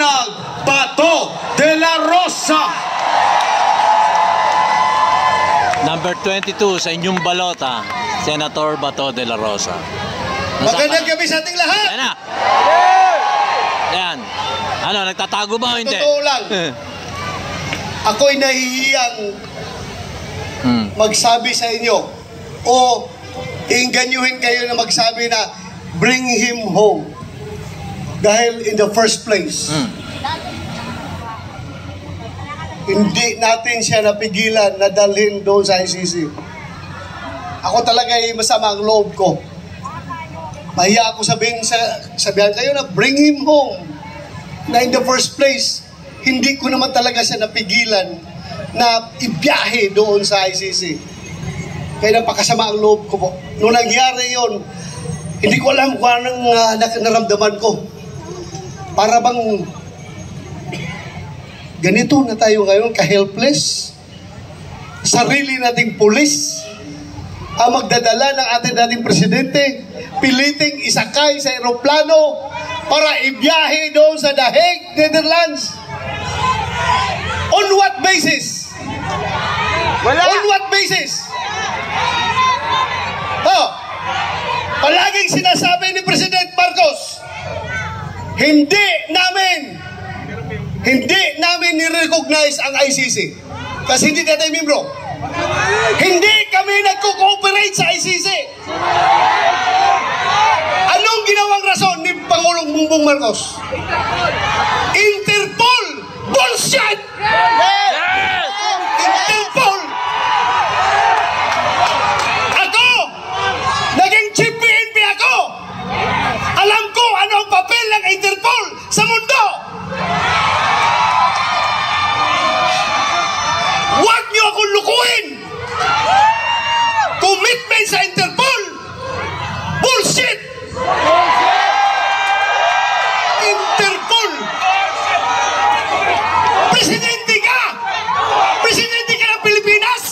Ronald Bato de la Rosa. Number 22 sa inyong balota, Senator Bato de la Rosa. Magandang gabi sa ating lahat. Ayan na. Ayan. Ano, nagtatago ba o hindi? Totoo lang. Ako'y nahihiyang magsabi sa inyo o iinganyuhin kayo na magsabi na bring him home. Dahil in the first place, hindi natin siya napigilan na dalhin doon sa ICC. Ako talaga ay masama ang loob ko. Mahiya ako sabihan kayo na bring him home. Na in the first place, hindi ko naman talaga siya napigilan na ibiyahe doon sa ICC. Kaya napakasama ang loob ko po. Noong nangyari yon, hindi ko alam kung anong naramdaman ko. Para bang ganito na tayo ngayon, ka-helpless. Sarili nating pulis ang magdadala ng ating dating presidente, piliting isakay sa eroplano para ibiyahe doon sa The Hague, Netherlands. On what basis? Wala. On what basis? Palaging sinasabi ni President Marcos, hindi namin ni-recognize ang ICC kasi hindi tayo membro. Hindi kami nagko-cooperate sa ICC. Anong ginawang rason ni Pangulong Bongbong Marcos? Interpol! Bullshit! Interpol! Ako! Naging chief PNP ako! Alam ko ano ang papel ng Interpol sa mundo! Huwag niyo akong lukuhin! Commitment sa Interpol! Bullshit! Interpol! Presidente ka! Presidente ka ng Pilipinas!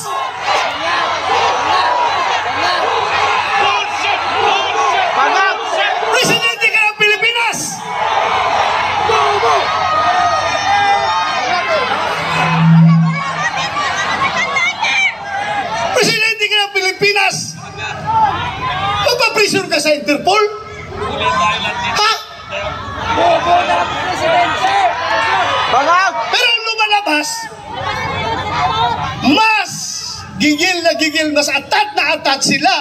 Presidente ka ng Pilipinas! Presidente ka ng Pilipinas! Magpa-prison ka sa Interpol? Ha? Pero lumalabas, mas gigil, mas atat na atat sila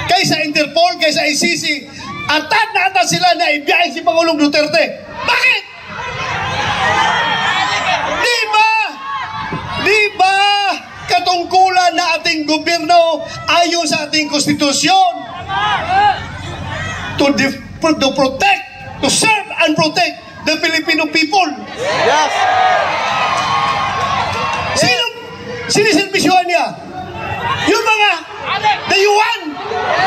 kaysa Interpol, kaysa ICC. Atat na atat sila na ibiyahe si Pangulong Duterte. Bakit? Di ba katungkulan na ating gobyerno ayon sa ating konstitusyon to protect, to serve and protect the Filipino people? Yes. Siniservisyohan niya? Yung mga dayuhan,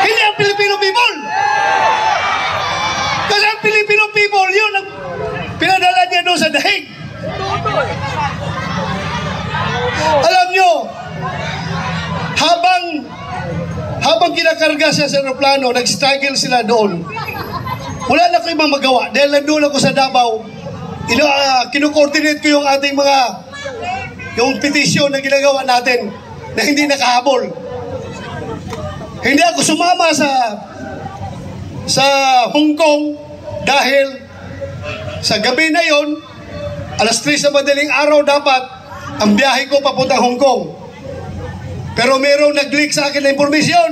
hindi ang Filipino people. Kasi ang Filipino people, yun ang pinadala niya doon sa The Hague. Alam nyo, habang kinakarga siya sa aeroplano, nag-struggle sila doon. Wala na ko ibang magawa. Dahil nandun ako sa Davao, kinu-coordinate ko yung ating yung petisyon na ginagawa natin na hindi nakahabol. Hindi ako sumama sa Hong Kong dahil sa gabi na yon, alas 3 sa madaling araw dapat ang biyahe ko papuntang Hong Kong. Pero merong nag-leak sa akin na impormasyon.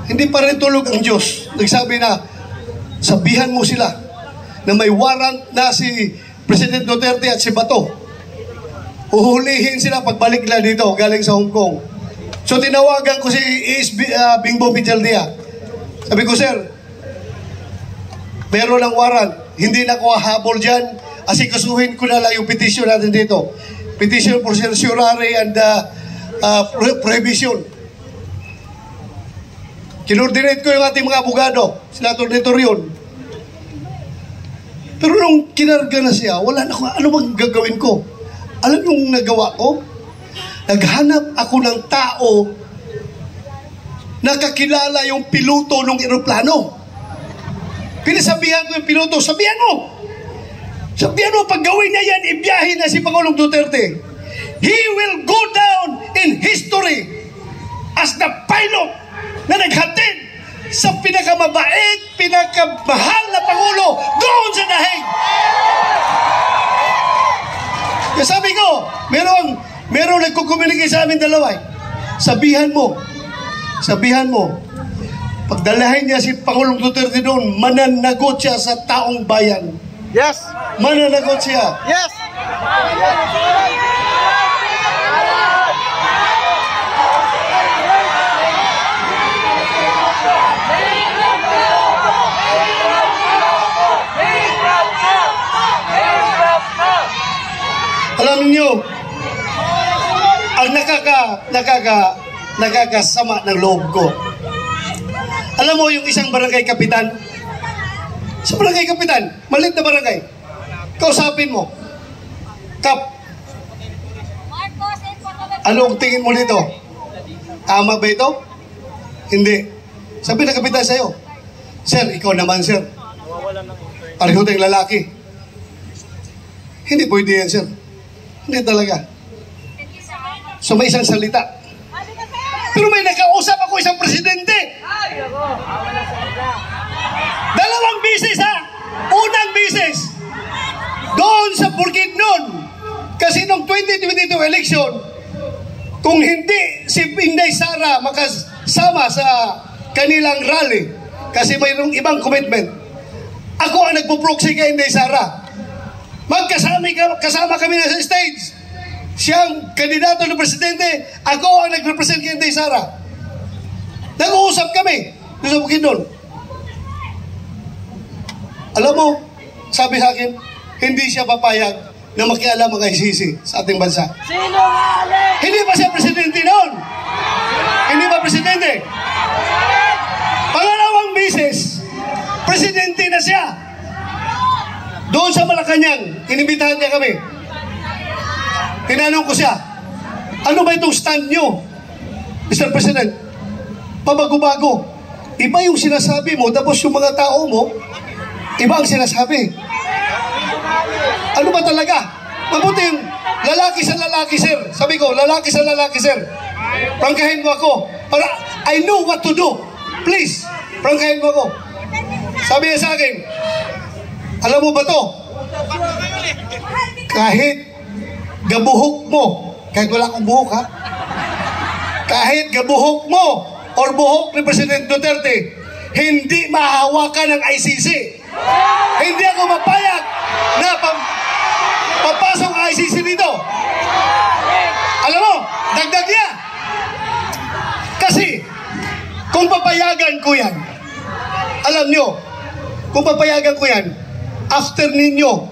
Hindi pa rin tulog ang Diyos. Nagsabi na, sabihan mo sila na may warrant na si President Duterte at si Bato. Uhulihin sila pagbalik nila dito galing sa Hong Kong. So tinawagan ko si Bingbo Pichaldia. Sabi ko, sir, meron ng warrant. Hindi na ko hahabol dyan. Asikasuhin ko na lang yung petition natin dito. Petition for certiorari and prohibition. Kinordinate ko yung ating mga abogado. Sila tornitor yun. Pero nung kinarga na siya, wala na kung ano bang gagawin ko. Alam yung nagawa ko? Naghanap ako ng tao na kakilala yung piloto ng eroplano. Pinasabihan ko yung piloto, sabihan mo, Sabihan mo, pag gawin niya yan, ibiyahin na si Pangulong Duterte. He will go down in history as the pilot na naghatid sa pinakamabait, pinakamahal na Pangulo doon sa dahig. Kaya sabi ko, merong nagkukomunikate sa amin dalawa. Sabihan mo, pagdalahin niya si Pangulong Duterte doon, mananagot siya sa taong bayan. Yes. Mananagot siya. Yes. Alam niyo, ang nakakasama ng loob ko. Alam mo yung isang barangay kapitan? Sa barangay kapitan, maliit na barangay. Kausapin mo. Kap, ano ang tingin mo dito? Tama ba ito? Hindi. Sabi na kapitan sa'yo, Sir, ikaw naman, sir. Pareho tayong lalaki. Hindi pwede yan, sir. Hindi talaga. So may isang salita. Pero may nakausap ako isang presidente. Dalawang bisis ha. Unang bisis. Doon sa Bukidnon. Kasi nung 2022 election, kung hindi si Inday Sara makasama sa kanilang rally, kasi mayroong ibang commitment, ako ang nagpo-proxy kay Inday Sara. Kasama kami na sa stage. Siyang kandidato ng presidente, ako ang nag-represent kay Inday Sara. Nag-uusap kami doon sa Bukidnon. Alam mo, sabi sa akin, hindi siya papayag na makialam ang ICC sa ating bansa. Hindi ba siya presidente noon? Hindi ba presidente? Pangalawang bisis, presidente na siya. Doon sa Malacanang, inimbitahan niya kami. Tinanong ko siya, ano ba itong stand nyo, Mr. President? Pabago-bago. Iba yung sinasabi mo, tapos yung mga tao mo, iba ang sinasabi. Ano ba talaga? Mabuti yung lalaki sa lalaki, sir. Sabi ko, lalaki sa lalaki, sir. Prangkahin mo ako. Para I know what to do. Please, prangkahin mo ako. Sabi niya sa akin, alam mo ba to? Kahit gabuhok mo, kahit wala akong buhok ha, kahit gabuhok mo or buhok ni President Duterte, hindi mahawakan ng ICC. Hindi ako mapayag na papasok ang ICC dito. Alam mo, dagdag niya. Kasi, kung papayagan ko yan, alam nyo, kung papayagan ko yan, after ninyo,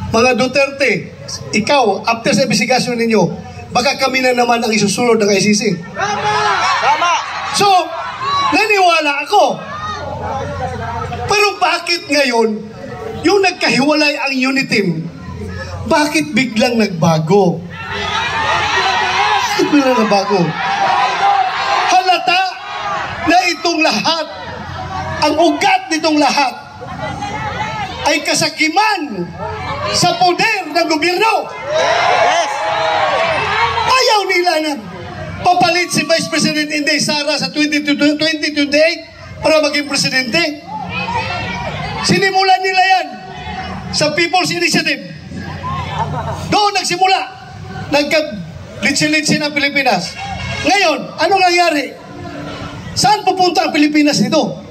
mga Duterte, ikaw, after sa investigasyon ninyo, baka kami na naman ang isusunod ng ICC. Tama. So, naniwala ako. Pero bakit ngayon, yung nagkahiwalay ang UNITIM, bakit biglang nagbago? Bakit biglang nagbago? Halata na itong lahat, ang ugat nitong lahat, ay kasakiman sa poder ng gobyerno. Yes. Ayaw nila na papalit si Vice President Inday Sara sa 2028 para maging presidente. Sinimulan nila yan sa People's Initiative. Doon nagsimula. Nagka-litsi-litsi ng Pilipinas. Ngayon, anong nangyari? Saan pupunta ang Pilipinas nito?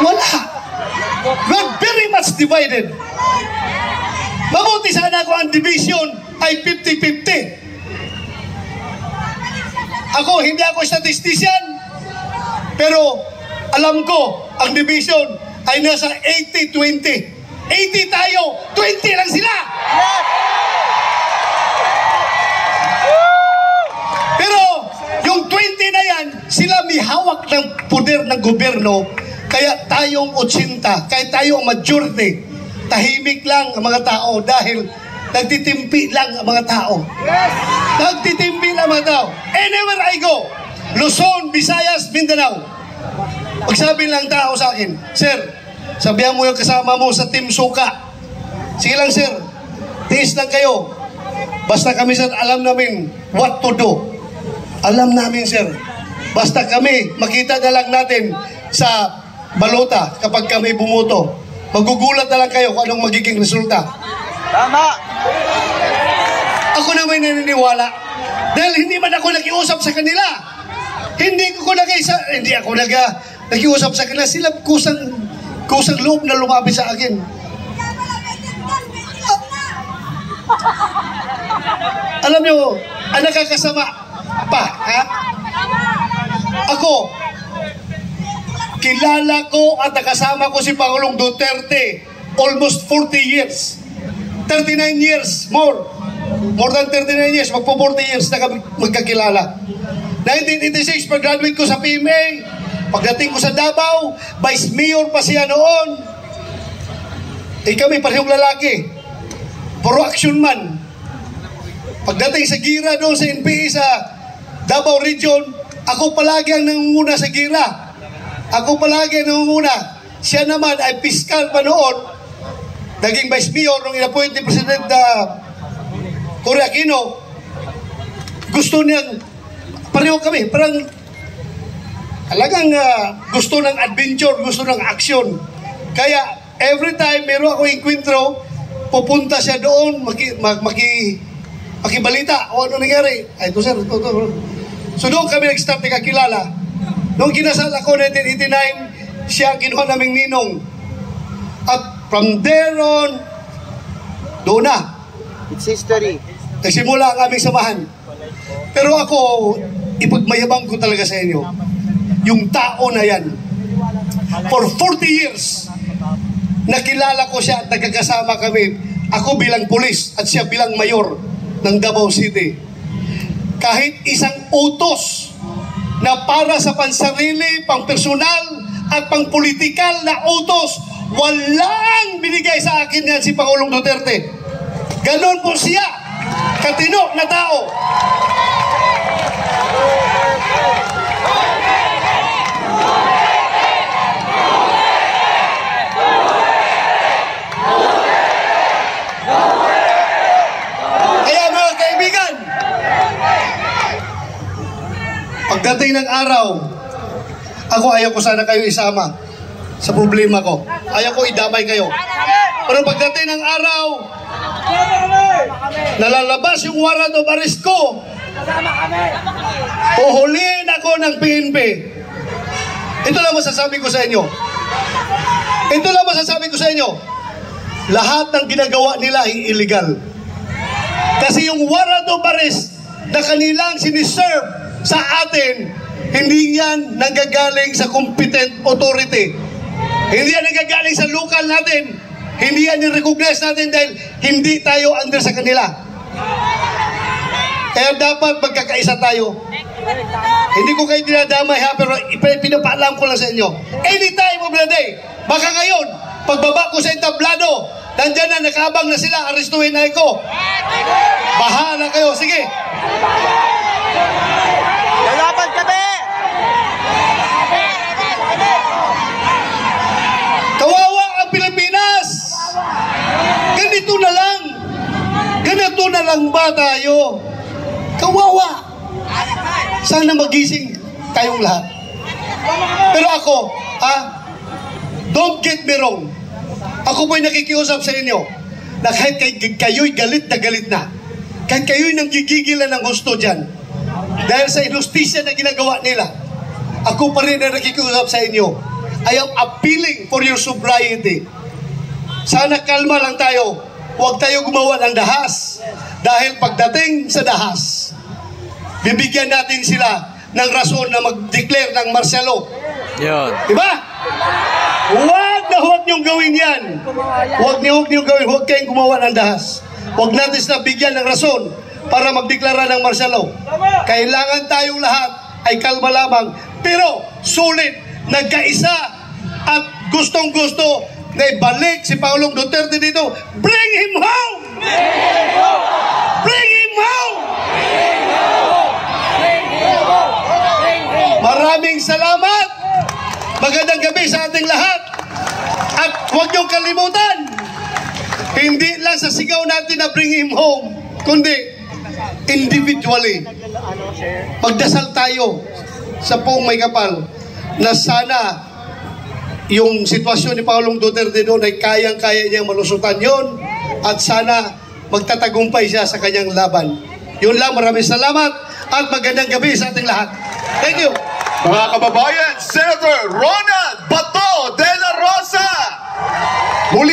Wala. We're very much divided. Mabuti sana kung ang division ay 50-50. Ako, hindi ako statistician, pero alam ko, ang division ay nasa 80-20. 80 tayo, 20 lang sila. Pero yung 20 na yan, sila may hawak ng poder ng gobyerno. Kaya tayong 80, kaya tayong majority, tahimik lang ang mga tao dahil nagtitimpi lang ang mga tao. Nagtitimpi lang ang mga tao. Anywhere I go, Luzon, Visayas, Mindanao, magsabi lang tao sa akin, Sir, Sabihan mo yung kasama mo sa Team Suka. Sige lang, sir. Tiis lang kayo. Basta kami, sir, alam namin what to do. Alam namin, sir. Basta kami, makita na lang natin sa balota kapag kami bumuto. Magugulat na lang kayo kung anong magiging resulta. Tama. Ako na may naniniwala. Dahil hindi man ako nakiusap sa kanila. Hindi ako nakiusap sa kanila. Sila kusang loob na lumapit sa akin. Alam nyo, ang nakakasama pa, ha? Ako, kilala ko at nakasama ko si Pangulong Duterte almost 40 years. 39 years, more than 39 years, magpo 40 years na kami magkakilala. 1986, pag-graduate ko sa PMA, pagdating ko sa Davao, Vice Mayor pa siya noon. Kami parehong lalaki, puro action man. Pagdating sa Gira doon sa NPA sa Davao Region, ako palagi ang nangunguna sa Gira. Ako palagi ang nangunguna. Siya naman ay piskal pa noon. Naging Vice Mayor nung inappoint ni President Cory Aquino. Gusto niyang, pareho kami, parang talagang gusto ng adventure, gusto ng action. Kaya every time meron ako enkwentro, pupunta siya doon, makibalita o ano nangyari. Ay, ito sir, ito. So doon kami nag-start nakakilala. Noong kinasal ako 1989, siya ang kinuha naming ninong. At from there on, doon na. It's history. Nagsimula ang aming samahan. Pero ako, ipagmayabang ko talaga sa inyo, yung tao na yan, for 40 years, nakilala ko siya at nagkakasama kami. Ako bilang pulis at siya bilang mayor ng Davao City. Kahit isang utos na para sa pansarili, pang-personal at pang-politikal na utos, walang binigay sa akin yan si Pangulong Duterte. Ganon po siya, katino na tao. Kaya mga kaibigan, pagdating ng araw, ako ayaw ko sana kayo isama sa problema ko. Ayaw ko idamay kayo. Pero pagdating ng araw, nalalabas yung warrant of arrest ko, uhulihin ako ng PNP. Ito lang masasabi ko sa inyo. Lahat ng ginagawa nila ay illegal. Kasi yung warrant of arrest na kanilang siniserve sa atin, hindi yan nanggagaling sa competent authority. Hindi yan nagagaling sa local natin. Hindi yan i-recognize natin dahil hindi tayo under sa kanila. Kaya dapat magkakaisa tayo. Hindi ko kayo dinadamay ha, pero pinapaalam ko lang sa inyo. Anytime of the day, baka ngayon, pagbaba ko sa entablado, nandyan na, nakaabang na sila, arestuhin na ako. Bahala kayo, sige. Lalaban kami! Kawawa ang Pilipinas! Ganito na lang ba tayo? Kawawa! Sana magising tayong lahat. Pero ako, don't get me wrong. Ako po'y nakikiusap sa inyo na kahit kayo'y galit na, kahit kayo'y nanggigigilan ng gusto dyan, dahil sa inustisya na ginagawa nila, ako pa rin na nakikiusap sa inyo. I am appealing for your sobriety. Sana kalma lang tayo. Huwag tayo gumawa ng dahas. Dahil pagdating sa dahas, bibigyan natin sila ng rason na mag-declare ng martial law. Yun. Diba? Huwag niyong gawin yan. Huwag niyong gawin. Huwag kayong gumawa ng dahas. Huwag natin sila bigyan ng rason para magdeklara ng martial law. Kailangan tayong lahat ay kalma lamang. Pero sulit, nagkaisa at gustong-gusto na ibalik si Pangulong Duterte dito. Bring him home! Bring him home! Maraming salamat! Magandang gabi sa ating lahat! At huwag niyong kalimutan, hindi lang sa sigaw natin na bring him home, kundi individually. Magdasal tayo sa buong may kapal na sana yung sitwasyon ni Pangulong Duterte doon ay kayang-kaya niyang malusutan yon at sana magtatagumpay siya sa kanyang laban. Yun lang, maraming salamat at magandang gabi sa ating lahat. Thank you. Mga kababayan, Senator Ronald Bato de la Rosa!